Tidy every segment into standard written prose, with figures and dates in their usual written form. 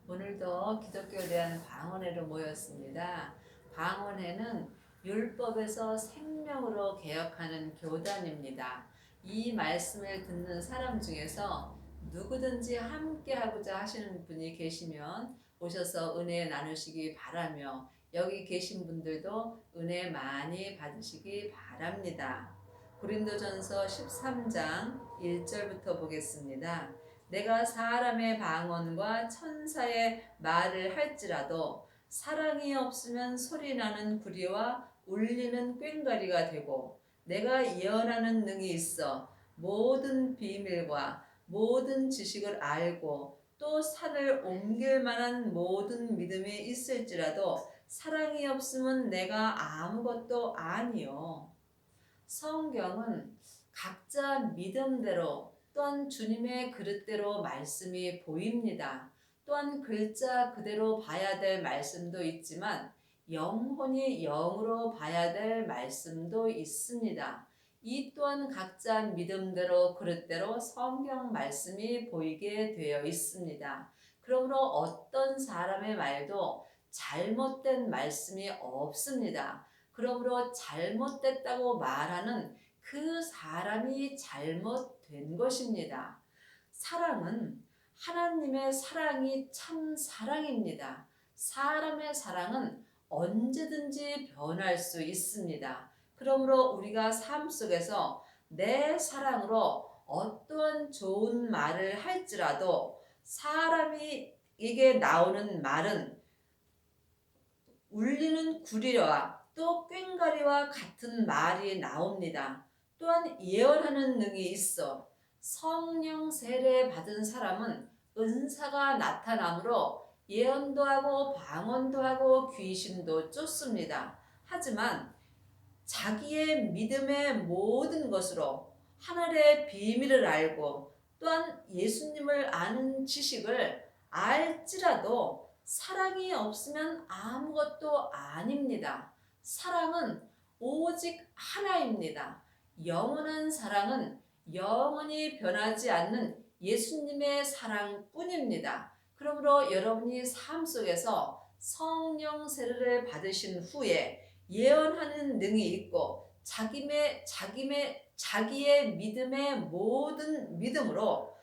오늘도 기독교에 대한 방언회로 모였습니다. 방언회는 율법에서 생명으로 개혁하는 교단입니다. 이 말씀을 듣는 사람 중에서 누구든지 함께하고자 하시는 분이 계시면 오셔서 은혜 나누시기 바라며, 여기 계신 분들도 은혜 많이 받으시기 바랍니다. 고린도전서 13장 1절부터 보겠습니다. 내가 사람의 방언과 천사의 말을 할지라도 사랑이 없으면 소리나는 구리와 울리는 꽹과리가 되고, 내가 예언하는 능이 있어 모든 비밀과 모든 지식을 알고 또 산을 옮길 만한 모든 믿음이 있을지라도 사랑이 없으면 내가 아무것도 아니요. 성경은 각자 믿음대로 또한 주님의 그릇대로 말씀이 보입니다. 또한 글자 그대로 봐야 될 말씀도 있지만 영혼이 영으로 봐야 될 말씀도 있습니다. 이 또한 각자 믿음대로 그릇대로 성경 말씀이 보이게 되어 있습니다. 그러므로 어떤 사람의 말도 잘못된 말씀이 없습니다. 그러므로 잘못됐다고 말하는 그 사람이 잘못된 것입니다. 사랑은 하나님의 사랑이 참 사랑입니다. 사람의 사랑은 언제든지 변할 수 있습니다. 그러므로 우리가 삶 속에서 내 사랑으로 어떠한 좋은 말을 할지라도 사람이 이게 나오는 말은 울리는 구리와 또 꽹과리와 같은 말이 나옵니다. 또한 예언하는 능이 있어 성령 세례 받은 사람은 은사가 나타나므로 예언도 하고 방언도 하고 귀신도 쫓습니다. 하지만 자기의 믿음의 모든 것으로 하늘의 비밀을 알고 또한 예수님을 아는 지식을 알지라도 사랑이 없으면 아무것도 아닙니다. 사랑은 오직 하나입니다. 영원한 사랑은 영원히 변하지 않는 예수님의 사랑뿐입니다. 그러므로 여러분이 삶 속에서 성령 세례를 받으신 후에 예언하는 능이 있고 자기의 믿음의 모든 믿음으로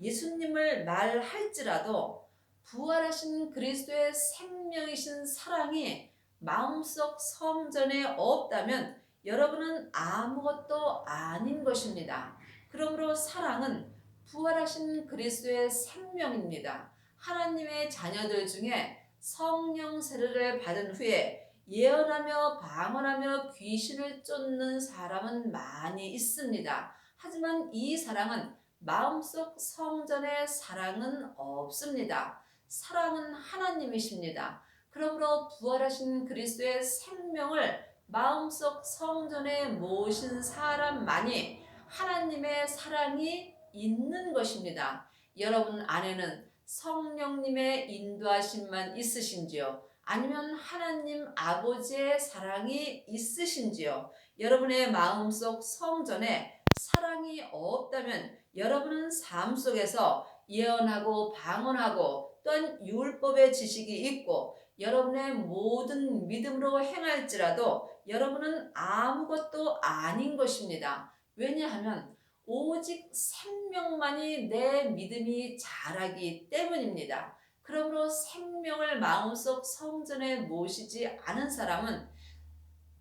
예수님을 말할지라도 부활하신 그리스도의 생명이신 사랑이 마음속 성전에 없다면 여러분은 아무것도 아닌 것입니다. 그러므로 사랑은 부활하신 그리스도의 생명입니다. 하나님의 자녀들 중에 성령 세례를 받은 후에 예언하며 방언하며 귀신을 쫓는 사람은 많이 있습니다. 하지만 이 사랑은 마음속 성전에 사랑은 없습니다. 사랑은 하나님이십니다. 그러므로 부활하신 그리스도의 생명을 마음속 성전에 모신 사람만이 하나님의 사랑이 있는 것입니다. 여러분 안에는 성령님의 인도하심만 있으신지요? 아니면 하나님 아버지의 사랑이 있으신지요? 여러분의 마음속 성전에 사랑이 없다면 여러분은 삶 속에서 예언하고 방언하고 또한 율법의 지식이 있고 여러분의 모든 믿음으로 행할지라도 여러분은 아무것도 아닌 것입니다. 왜냐하면 오직 생명만이 내 믿음이 자라기 때문입니다. 그러므로 생명을 마음속 성전에 모시지 않은 사람은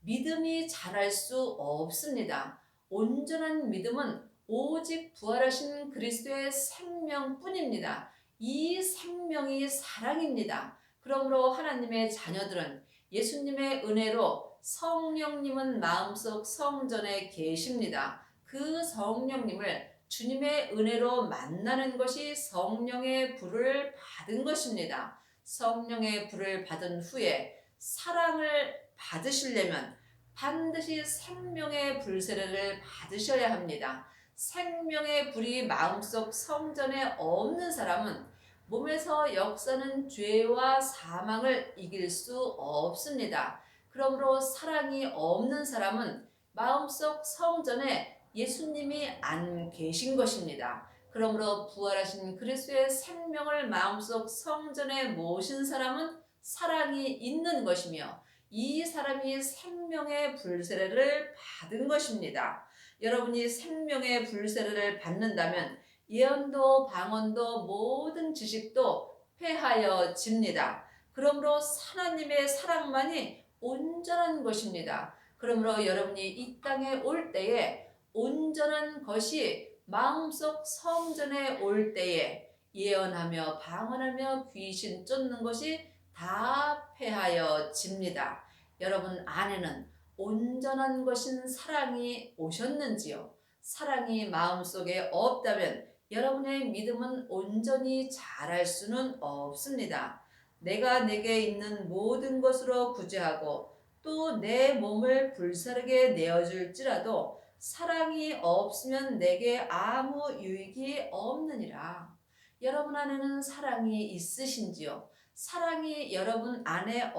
믿음이 자랄 수 없습니다. 온전한 믿음은 오직 부활하신 그리스도의 생명뿐입니다. 이 생명이 사랑입니다. 그러므로 하나님의 자녀들은 예수님의 은혜로 성령님은 마음속 성전에 계십니다. 그 성령님을 주님의 은혜로 만나는 것이 성령의 불을 받은 것입니다. 성령의 불을 받은 후에 사랑을 받으시려면 반드시 생명의 불세례를 받으셔야 합니다. 생명의 불이 마음속 성전에 없는 사람은 몸에서 역사는 죄와 사망을 이길 수 없습니다. 그러므로 사랑이 없는 사람은 마음속 성전에 예수님이 안 계신 것입니다. 그러므로 부활하신 그리스도의 생명을 마음속 성전에 모신 사람은 사랑이 있는 것이며 이 사람이 생명의 불세례를 받은 것입니다. 여러분이 생명의 불세례를 받는다면 예언도 방언도 모든 지식도 폐하여집니다. 그러므로 하나님의 사랑만이 온전한 것입니다. 그러므로 여러분이 이 땅에 올 때에 온전한 것이 마음속 성전에 올 때에 예언하며 방언하며 귀신 쫓는 것이 다 폐하여집니다. 여러분 안에는 온전한 것인 사랑이 오셨는지요? 사랑이 마음속에 없다면 여러분의 믿음은 온전히 자랄 수는 없습니다. 내가 내게 있는 모든 것으로 구제하고 또 내 몸을 불사르게 내어줄지라도 사랑이 없으면 내게 아무 유익이 없느니라. 여러분 안에는 사랑이 있으신지요? 사랑이 여러분 안에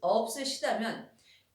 없으시다면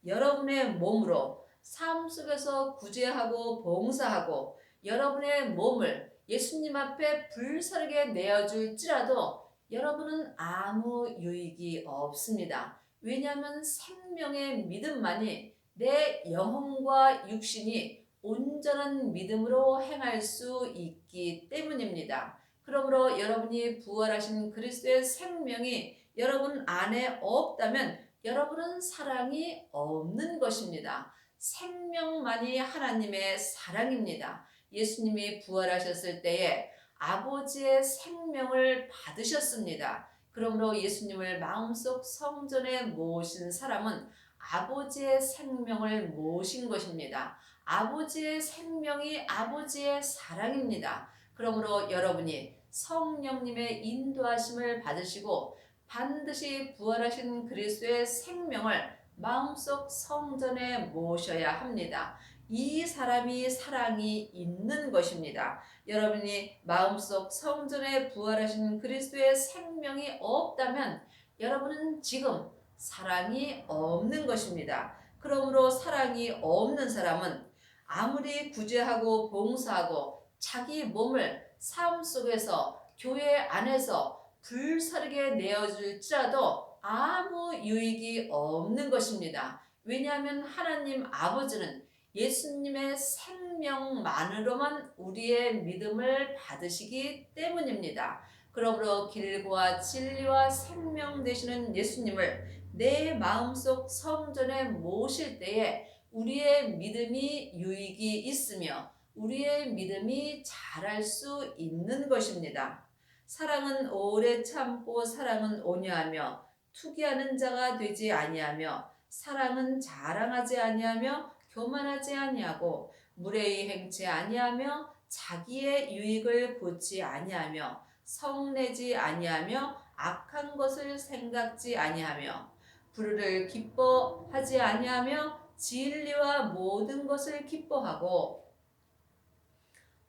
여러분의 몸으로 삶 속에서 구제하고 봉사하고 여러분의 몸을 예수님 앞에 불사르게 내어줄지라도 여러분은 아무 유익이 없습니다. 왜냐하면 생명의 믿음만이 내 영혼과 육신이 온전한 믿음으로 행할 수 있기 때문입니다. 그러므로 여러분이 부활하신 그리스도의 생명이 여러분 안에 없다면 여러분은 사랑이 없는 것입니다. 생명만이 하나님의 사랑입니다. 예수님이 부활하셨을 때에 아버지의 생명을 받으셨습니다. 그러므로 예수님을 마음속 성전에 모신 사람은 아버지의 생명을 모신 것입니다. 아버지의 생명이 아버지의 사랑입니다. 그러므로 여러분이 성령님의 인도하심을 받으시고 반드시 부활하신 그리스도의 생명을 마음속 성전에 모셔야 합니다. 이 사람이 사랑이 있는 것입니다. 여러분이 마음속 성전에 부활하신 그리스도의 생명이 없다면 여러분은 지금 사랑이 없는 것입니다. 그러므로 사랑이 없는 사람은 아무리 구제하고 봉사하고 자기 몸을 삶 속에서 교회 안에서 불사르게 내어줄지라도 아무 유익이 없는 것입니다. 왜냐하면 하나님 아버지는 예수님의 생명만으로만 우리의 믿음을 받으시기 때문입니다. 그러므로 길과 진리와 생명 되시는 예수님을 내 마음속 성전에 모실 때에 우리의 믿음이 유익이 있으며 우리의 믿음이 자랄 수 있는 것입니다. 사랑은 오래 참고 사랑은 온유하며 투기하는 자가 되지 아니하며 사랑은 자랑하지 아니하며 교만하지 아니하고 무례히 행치 아니하며 자기의 유익을 보지 아니하며 성내지 아니하며 악한 것을 생각지 아니하며 불의를 기뻐하지 아니하며 진리와 모든 것을 기뻐하고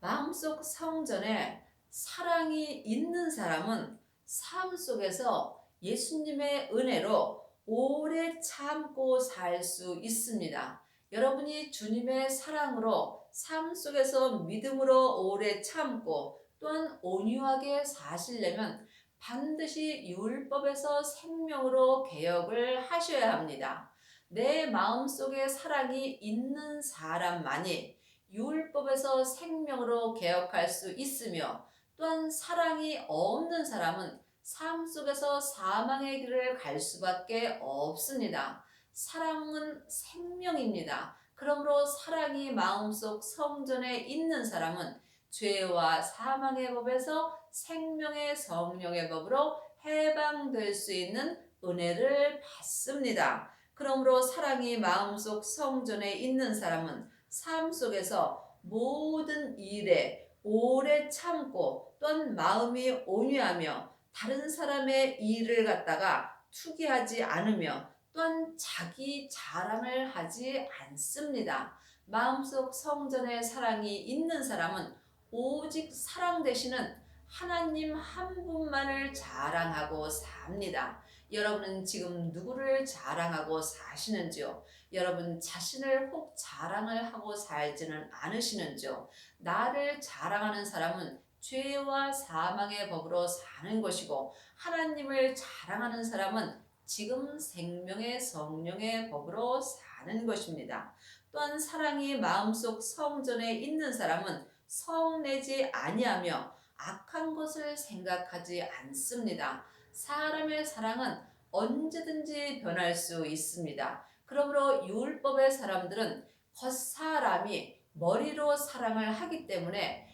마음속 성전에 사랑이 있는 사람은 삶 속에서 예수님의 은혜로 오래 참고 살 수 있습니다. 여러분이 주님의 사랑으로 삶 속에서 믿음으로 오래 참고 또한 온유하게 사시려면 반드시 율법에서 생명으로 개혁을 하셔야 합니다. 내 마음속에 사랑이 있는 사람만이 율법에서 생명으로 개혁할 수 있으며 또한 사랑이 없는 사람은 삶 속에서 사망의 길을 갈 수밖에 없습니다. 사랑은 생명입니다. 그러므로 사랑이 마음속 성전에 있는 사람은 죄와 사망의 법에서 생명의 성령의 법으로 해방될 수 있는 은혜를 받습니다. 그러므로 사랑이 마음속 성전에 있는 사람은 삶 속에서 모든 일에 오래 참고 또한 마음이 온유하며 다른 사람의 일을 갖다가 투기하지 않으며 또한 자기 자랑을 하지 않습니다. 마음속 성전에 사랑이 있는 사람은 오직 사랑 되시는 하나님 한 분만을 자랑하고 삽니다. 여러분은 지금 누구를 자랑하고 사시는지요? 여러분 자신을 혹 자랑을 하고 살지는 않으시는지요? 나를 자랑하는 사람은 죄와 사망의 법으로 사는 것이고, 하나님을 자랑하는 사람은 지금 생명의 성령의 법으로 사는 것입니다. 또한 사랑이 마음속 성전에 있는 사람은 성내지 아니하며 악한 것을 생각하지 않습니다. 사람의 사랑은 언제든지 변할 수 있습니다. 그러므로 율법의 사람들은 겉사람이 머리로 사랑을 하기 때문에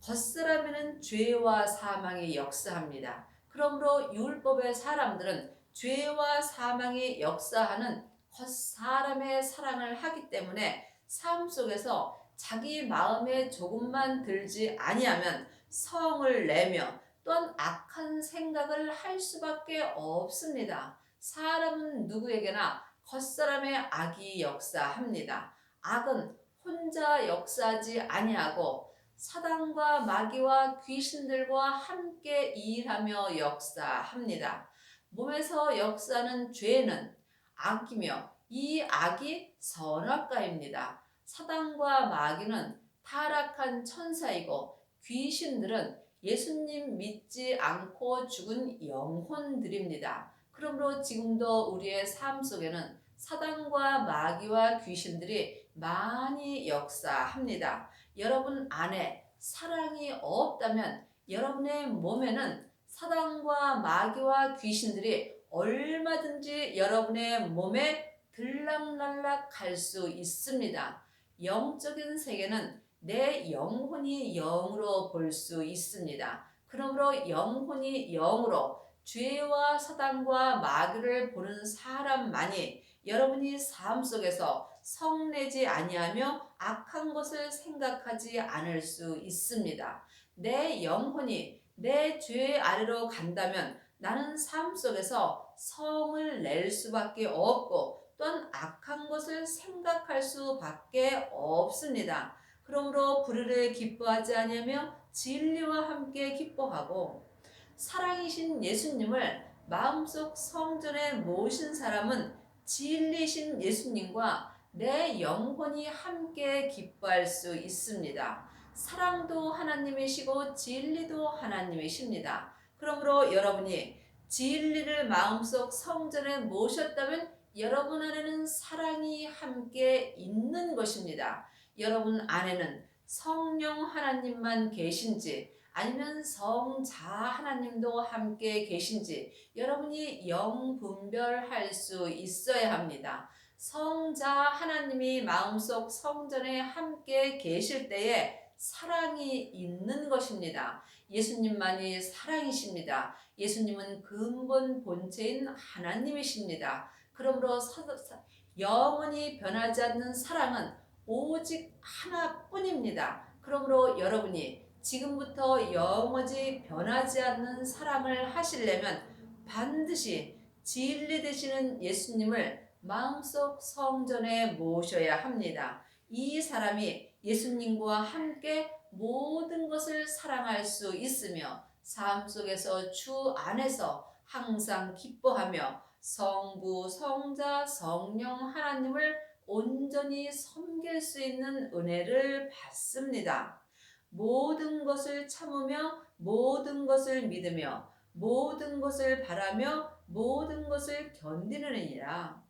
겉사람에는 죄와 사망이 역사합니다. 그러므로 율법의 사람들은 죄와 사망이 역사하는 겉사람의 사랑을 하기 때문에 삶 속에서 자기 마음에 조금만 들지 아니하면 성을 내며 또한 악한 생각을 할 수밖에 없습니다. 사람은 누구에게나 겉사람의 악이 역사합니다. 악은 혼자 역사하지 아니하고 사단과 마귀와 귀신들과 함께 일하며 역사합니다. 몸에서 역사하는 죄는 악이며 이 악이 선악과입니다. 사단과 마귀는 타락한 천사이고 귀신들은 예수님 믿지 않고 죽은 영혼들입니다. 그러므로 지금도 우리의 삶 속에는 사단과 마귀와 귀신들이 많이 역사합니다. 여러분 안에 사랑이 없다면 여러분의 몸에는 사단과 마귀와 귀신들이 얼마든지 여러분의 몸에 들락날락 할 수 있습니다. 영적인 세계는 내 영혼이 영으로 볼 수 있습니다. 그러므로 영혼이 영으로 죄와 사단과 마귀를 보는 사람만이 여러분이 삶 속에서 성내지 아니하며 악한 것을 생각하지 않을 수 있습니다. 내 영혼이 내 죄 아래로 간다면 나는 삶 속에서 성을 낼 수밖에 없고 또한 악한 것을 생각할 수밖에 없습니다. 그러므로 불의를 기뻐하지 아니하며 진리와 함께 기뻐하고, 사랑이신 예수님을 마음속 성전에 모신 사람은 진리신 예수님과 내 영혼이 함께 기뻐할 수 있습니다. 사랑도 하나님이시고 진리도 하나님이십니다. 그러므로 여러분이 진리를 마음속 성전에 모셨다면 여러분 안에는 사랑이 함께 있는 것입니다. 여러분 안에는 성령 하나님만 계신지 아니면 성자 하나님도 함께 계신지 여러분이 영분별할 수 있어야 합니다. 성자 하나님이 마음속 성전에 함께 계실 때에 사랑이 있는 것입니다. 예수님만이 사랑이십니다. 예수님은 근본 본체인 하나님이십니다. 그러므로 영원히 변하지 않는 사랑은 오직 하나뿐입니다. 그러므로 여러분이 지금부터 영원히 변하지 않는 사랑을 하시려면 반드시 진리 되시는 예수님을 마음속 성전에 모셔야 합니다. 이 사람이 예수님과 함께 모든 것을 사랑할 수 있으며 삶 속에서 주 안에서 항상 기뻐하며 성부, 성자, 성령 하나님을 온전히 섬길 수 있는 은혜를 받습니다. 모든 것을 참으며 모든 것을 믿으며 모든 것을 바라며 모든 것을 견디느니라.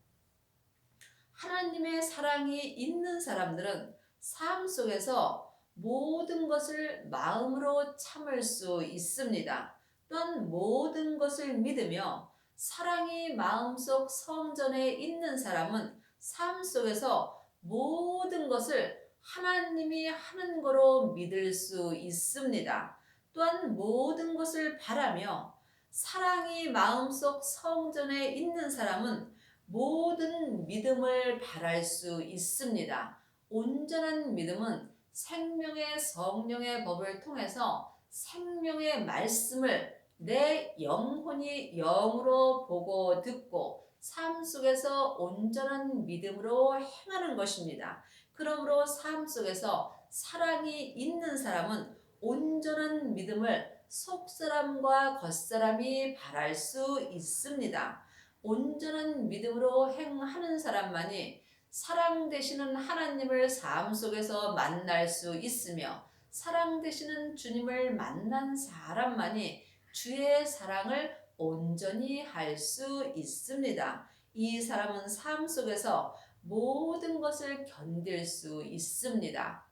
하나님의 사랑이 있는 사람들은 삶 속에서 모든 것을 마음으로 참을 수 있습니다. 또한 모든 것을 믿으며, 사랑이 마음속 성전에 있는 사람은 삶 속에서 모든 것을 하나님이 하는 거로 믿을 수 있습니다. 또한 모든 것을 바라며, 사랑이 마음속 성전에 있는 사람은 모든 믿음을 바랄 수 있습니다. 온전한 믿음은 생명의 성령의 법을 통해서 생명의 말씀을 내 영혼이 영으로 보고 듣고 삶 속에서 온전한 믿음으로 행하는 것입니다. 그러므로 삶 속에서 사랑이 있는 사람은 온전한 믿음을 속사람과 겉사람이 바랄 수 있습니다. 온전한 믿음으로 행하는 사람만이 사랑 되시는 하나님을 삶 속에서 만날 수 있으며, 사랑 되시는 주님을 만난 사람만이 주의 사랑을 온전히 할 수 있습니다. 이 사람은 삶 속에서 모든 것을 견딜 수 있습니다.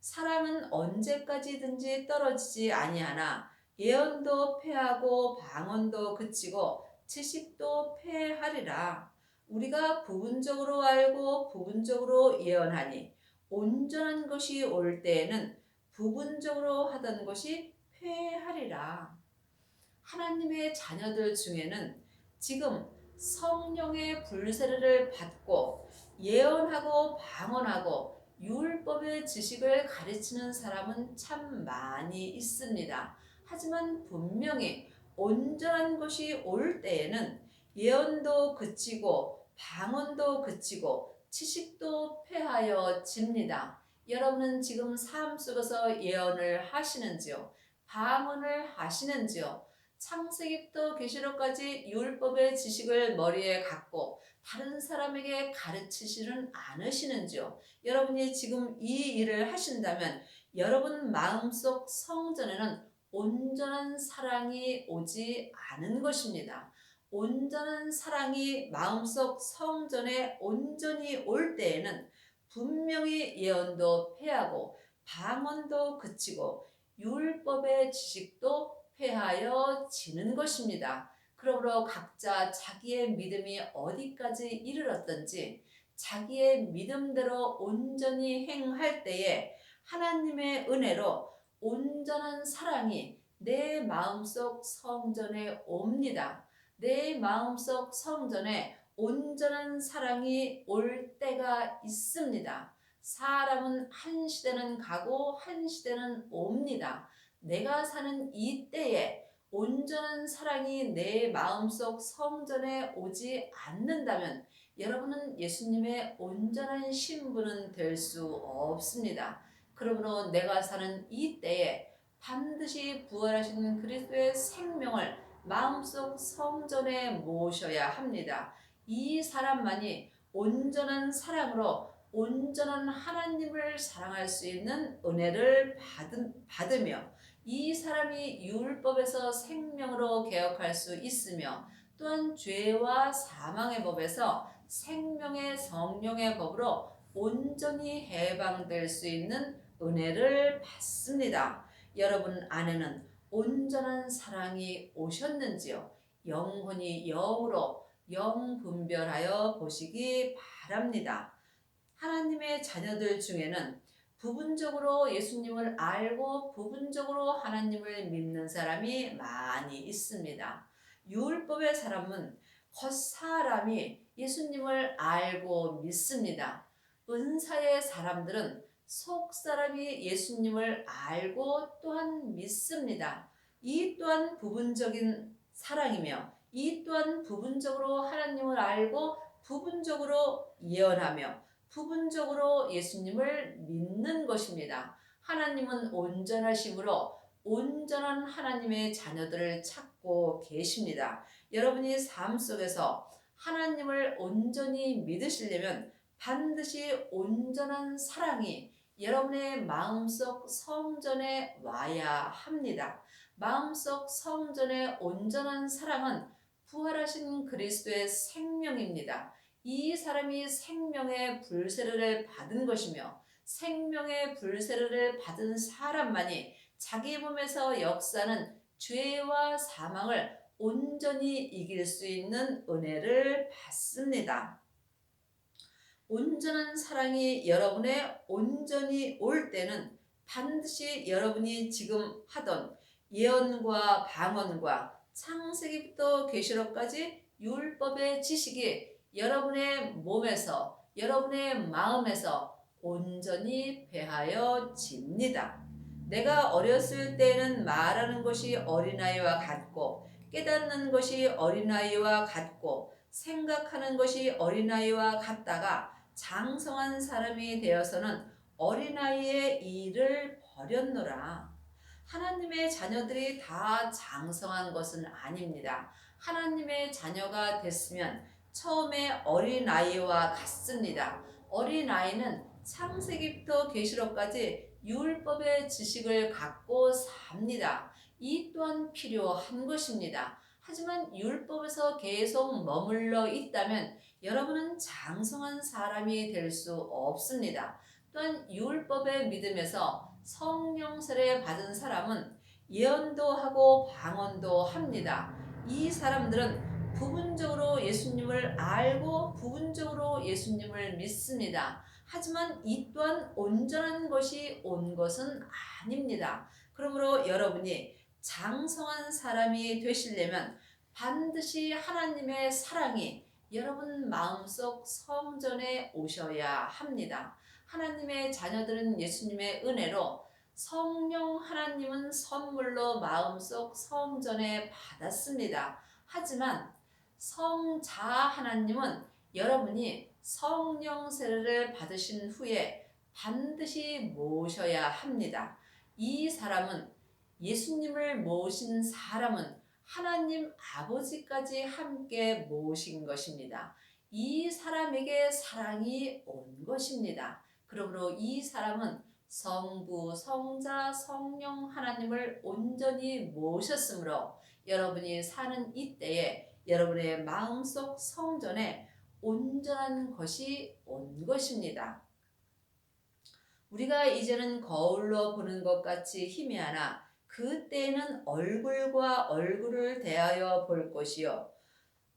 사랑은 언제까지든지 떨어지지 아니하나 예언도 패하고 방언도 그치고 지식도 패하리라. 우리가 부분적으로 알고 부분적으로 예언하니 온전한 것이 올 때에는 부분적으로 하던 것이 패하리라. 하나님의 자녀들 중에는 지금 성령의 불세례를 받고 예언하고 방언하고 율법의 지식을 가르치는 사람은 참 많이 있습니다. 하지만 분명히 온전한 것이 올 때에는 예언도 그치고 방언도 그치고 지식도 패하여집니다. 여러분은 지금 삶 속에서 예언을 하시는지요? 방언을 하시는지요? 창세기부터 계시록까지 율법의 지식을 머리에 갖고 다른 사람에게 가르치지는 않으시는지요? 여러분이 지금 이 일을 하신다면 여러분 마음속 성전에는 온전한 사랑이 오지 않은 것입니다. 온전한 사랑이 마음속 성전에 온전히 올 때에는 분명히 예언도 패하고 방언도 그치고 율법의 지식도 패하여지는 것입니다. 그러므로 각자 자기의 믿음이 어디까지 이르렀던지 자기의 믿음대로 온전히 행할 때에 하나님의 은혜로 온전한 사랑이 내 마음속 성전에 옵니다. 내 마음속 성전에 온전한 사랑이 올 때가 있습니다. 사람은 한 시대는 가고 한 시대는 옵니다. 내가 사는 이 때에 온전한 사랑이 내 마음속 성전에 오지 않는다면 여러분은 예수님의 온전한 신부는 될 수 없습니다. 그러므로 내가 사는 이 때에 반드시 부활하신 그리스도의 생명을 마음속 성전에 모셔야 합니다. 이 사람만이 온전한 사랑으로 온전한 하나님을 사랑할 수 있는 은혜를 받으며 이 사람이 율법에서 생명으로 개혁할 수 있으며 또한 죄와 사망의 법에서 생명의 성령의 법으로 온전히 해방될 수 있는 은혜를 받습니다. 여러분 안에는 온전한 사랑이 오셨는지요? 영혼이 영으로 영분별하여 보시기 바랍니다. 하나님의 자녀들 중에는 부분적으로 예수님을 알고 부분적으로 하나님을 믿는 사람이 많이 있습니다. 율법의 사람은 겉사람이 예수님을 알고 믿습니다. 은사의 사람들은 속사람이 예수님을 알고 또한 믿습니다. 이 또한 부분적인 사랑이며 이 또한 부분적으로 하나님을 알고 부분적으로 예언하며 부분적으로 예수님을 믿는 것입니다. 하나님은 온전하심으로 온전한 하나님의 자녀들을 찾고 계십니다. 여러분이 삶 속에서 하나님을 온전히 믿으시려면 반드시 온전한 사랑이 여러분의 마음속 성전에 와야 합니다. 마음속 성전의 온전한 사랑은 부활하신 그리스도의 생명입니다. 이 사람이 생명의 불세례를 받은 것이며 생명의 불세례를 받은 사람만이 자기 몸에서 역사는 죄와 사망을 온전히 이길 수 있는 은혜를 받습니다. 온전한 사랑이 여러분의 온전히 올 때는 반드시 여러분이 지금 하던 예언과 방언과 창세기부터 계시록까지 율법의 지식이 여러분의 몸에서 여러분의 마음에서 온전히 배하여집니다. 내가 어렸을 때는 말하는 것이 어린아이와 같고 깨닫는 것이 어린아이와 같고 생각하는 것이 어린아이와 같다가 장성한 사람이 되어서는 어린아이의 일을 버렸노라. 하나님의 자녀들이 다 장성한 것은 아닙니다. 하나님의 자녀가 됐으면 처음에 어린아이와 같습니다. 어린아이는 창세기부터 계시록까지 율법의 지식을 갖고 삽니다. 이 또한 필요한 것입니다. 하지만 율법에서 계속 머물러 있다면 여러분은 장성한 사람이 될 수 없습니다. 또한 율법의 믿음에서 성령 세례 받은 사람은 예언도 하고 방언도 합니다. 이 사람들은 부분적으로 예수님을 알고 부분적으로 예수님을 믿습니다. 하지만 이 또한 온전한 것이 온 것은 아닙니다. 그러므로 여러분이 장성한 사람이 되시려면 반드시 하나님의 사랑이 여러분 마음속 성전에 오셔야 합니다. 하나님의 자녀들은 예수님의 은혜로 성령 하나님은 선물로 마음속 성전에 받았습니다. 하지만 성자 하나님은 여러분이 성령 세례를 받으신 후에 반드시 모셔야 합니다. 이 사람은 예수님을 모신 사람은 하나님 아버지까지 함께 모신 것입니다. 이 사람에게 사랑이 온 것입니다. 그러므로 이 사람은 성부, 성자, 성령 하나님을 온전히 모셨으므로 여러분이 사는 이때에 여러분의 마음속 성전에 온전한 것이 온 것입니다. 우리가 이제는 거울로 보는 것 같이 희미하나 그때에는 얼굴과 얼굴을 대하여 볼 것이요.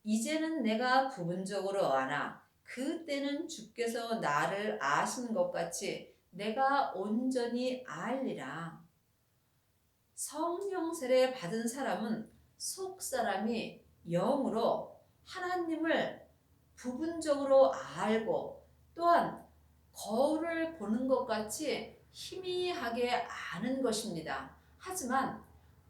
이제는 내가 부분적으로 아나 그때는 주께서 나를 아신 것 같이 내가 온전히 알리라. 성령 세례 받은 사람은 속 사람이 영으로 하나님을 부분적으로 알고 또한 거울을 보는 것 같이 희미하게 아는 것입니다. 하지만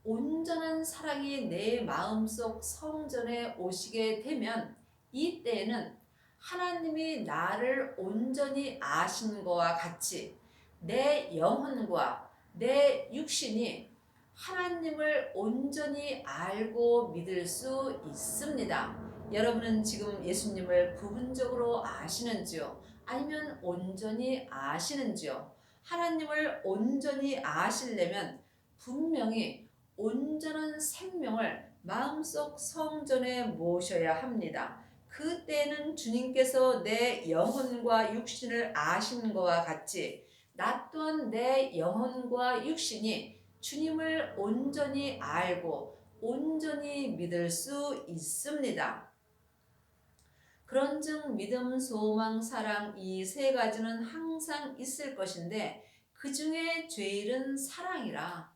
온전한 사랑이 내 마음속 성전에 오시게 되면 이때에는 하나님이 나를 온전히 아시는 것과 같이 내 영혼과 내 육신이 하나님을 온전히 알고 믿을 수 있습니다. 여러분은 지금 예수님을 부분적으로 아시는지요? 아니면 온전히 아시는지요? 하나님을 온전히 아시려면 분명히 온전한 생명을 마음속 성전에 모셔야 합니다. 그때는 주님께서 내 영혼과 육신을 아시는 것과 같이 나 또한 내 영혼과 육신이 주님을 온전히 알고 온전히 믿을 수 있습니다. 그런즉 믿음, 소망, 사랑 이 세 가지는 항상 있을 것인데 그 중에 제일은 사랑이라.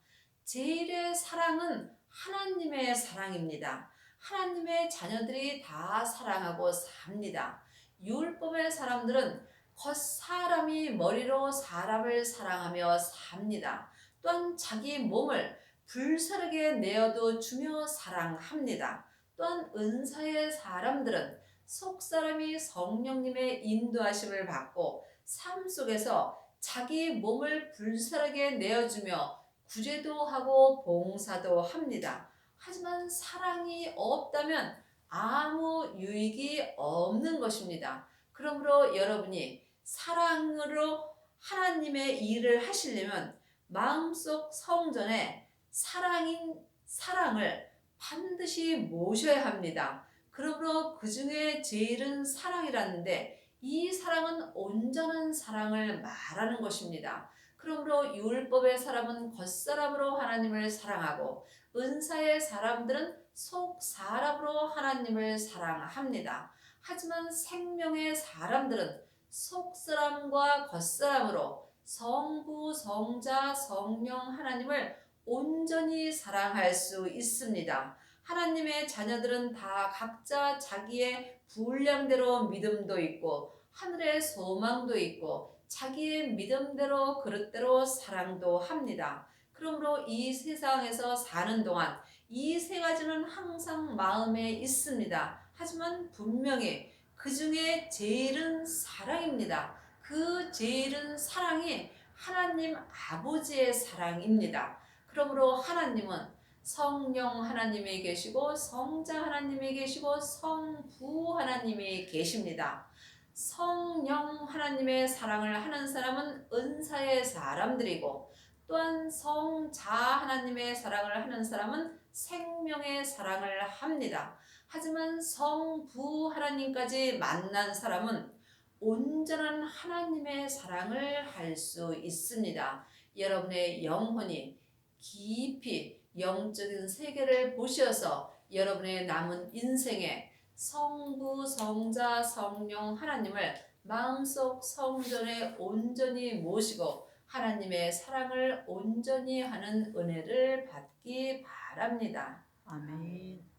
제일의 사랑은 하나님의 사랑입니다. 하나님의 자녀들이 다 사랑하고 삽니다. 율법의 사람들은 겉사람이 머리로 사람을 사랑하며 삽니다. 또한 자기 몸을 불사르게 내어도 주며 사랑합니다. 또한 은사의 사람들은 속사람이 성령님의 인도하심을 받고 삶 속에서 자기 몸을 불사르게 내어주며 구제도 하고 봉사도 합니다. 하지만 사랑이 없다면 아무 유익이 없는 것입니다. 그러므로 여러분이 사랑으로 하나님의 일을 하시려면 마음속 성전에 사랑을 반드시 모셔야 합니다. 그러므로 그 중에 제일은 사랑이라는데 이 사랑은 온전한 사랑을 말하는 것입니다. 그러므로 율법의 사람은 겉사람으로 하나님을 사랑하고 은사의 사람들은 속 사람으로 하나님을 사랑합니다. 하지만 생명의 사람들은 속 사람과 겉사람으로 성부, 성자, 성령 하나님을 온전히 사랑할 수 있습니다. 하나님의 자녀들은 다 각자 자기의 분량대로 믿음도 있고 하늘의 소망도 있고 자기의 믿음대로 그릇대로 사랑도 합니다. 그러므로 이 세상에서 사는 동안 이 세 가지는 항상 마음에 있습니다. 하지만 분명히 그 중에 제일은 사랑입니다. 그 제일은 사랑이 하나님 아버지의 사랑입니다. 그러므로 하나님은 성령 하나님이 계시고 성자 하나님이 계시고 성부 하나님이 계십니다. 성령 하나님의 사랑을 하는 사람은 은사의 사람들이고 또한 성자 하나님의 사랑을 하는 사람은 생명의 사랑을 합니다. 하지만 성부 하나님까지 만난 사람은 온전한 하나님의 사랑을 할 수 있습니다. 여러분의 영혼이 깊이 영적인 세계를 보셔서 여러분의 남은 인생에 성부, 성자, 성령 하나님을 마음속 성전에 온전히 모시고 하나님의 사랑을 온전히 하는 은혜를 받기 바랍니다. 아멘.